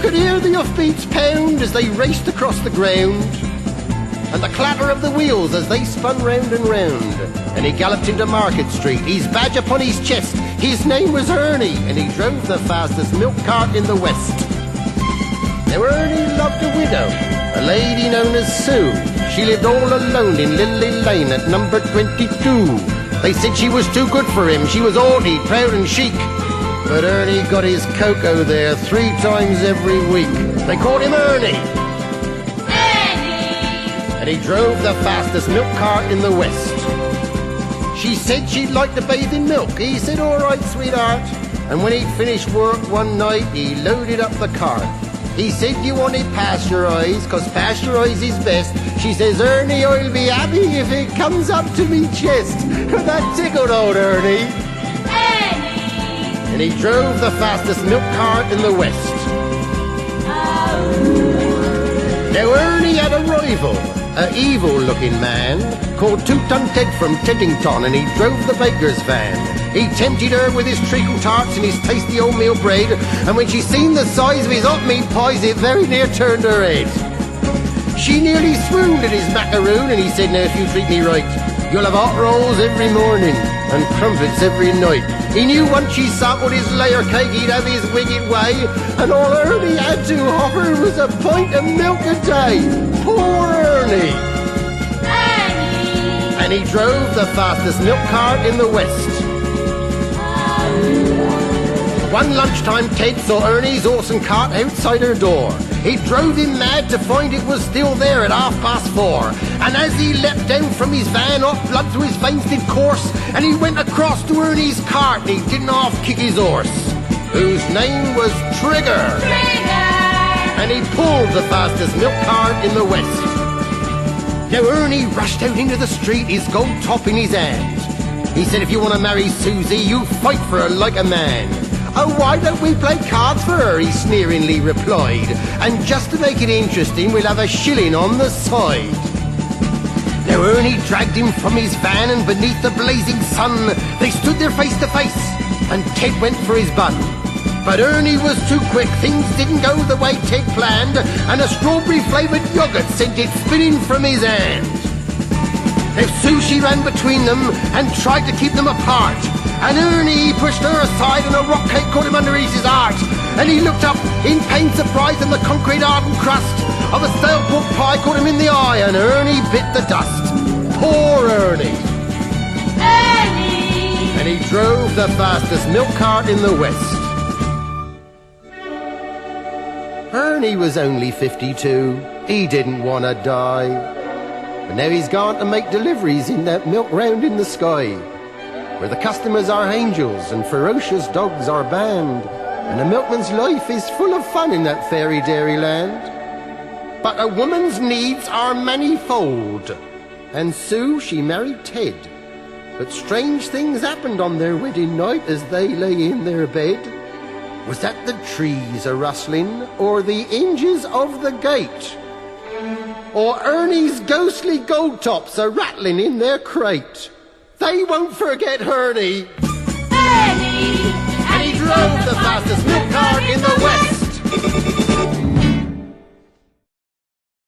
could hear the hoofbeats pound as they raced across the ground, and the clatter of the wheels as they spun round and round. And he galloped into Market Street, his badge upon his chest. His name was Ernie, and he drove the fastest milk cart in the West. Now Ernie loved a widow, a lady known as Sue. She lived all alone in Lily Lane at number 22. They said she was too good for him, she was haughty, proud and chic. But Ernie got his cocoa there 3 times every week. They called him Ernie. And he drove the fastest milk cart in the West. She said she'd like to bathe in milk. He said, all right, sweetheart. And when he'd finished work one night, he loaded up the cart. He said, you want it pasteurised, 'cause pasteurised is best. She says, Ernie, I'll be happy if it comes up to me chest. That tickled old Ernie. And he drove the fastest milk cart in the West. Now Ernie had a rival, an evil-looking man called Two-Ton Ted from Teddington, and he drove the baker's van. He tempted her with his treacle tarts and his tasty oatmeal bread, and when she seen the size of his hot meat pies, it very near turned her head. She nearly swooned at his macaroon, and he said, now if you treat me right, you'll have hot rolls every morning and crumpets every night. He knew once she sampled his layer cake, he'd have his wicked way, and all Ernie had to offer was a pint of milk a day. Poor Ernie! And he drove the fastest milk cart in the West. One lunchtime, Ted saw Ernie's awesome cart outside her door. He drove him mad to find it was still there at 4:30. And as he leapt down from his van, hot blood through his veins did course, and he went across to Ernie's cart, and he didn't half kick his horse, whose name was Trigger. And he pulled the fastest milk cart in the West. Now Ernie rushed out into the street, his gold top in his hand. He said, if you want to marry Susie, you fight for her like a man. Oh, why don't we play cards for her, he sneeringly replied. And just to make it interesting, we'll have a shilling on the side. Now Ernie dragged him from his van, and beneath the blazing sun, they stood there face to face, and Ted went for his bun. But Ernie was too quick, things didn't go the way Ted planned, and a strawberry-flavoured yoghurt sent it spinning from his hand. Now Susie ran between them and tried to keep them apart, and Ernie pushed her aside, and a rock cake caught him underneath his heart. And he looked up in pained surprise, and the concrete hardened crust of a stale pork pie caught him in the eye, and Ernie bit the dust. Poor Ernie! And he drove the fastest milk cart in the West. Ernie was only 52. He didn't want to die. But now he's gone to make deliveries in that milk round in the sky, where the customers are angels and ferocious dogs are banned, and a milkman's life is full of fun in that fairy dairy land. But a woman's needs are manifold, and Sue, she married Ted. But strange things happened on their wedding night as they lay in their bed. Was that the trees a-rustling, or the hinges of the gate, or Ernie's ghostly gold tops a-rattling in their crate? They won't forget Ernie. And he drove the fastest milk cart in the West.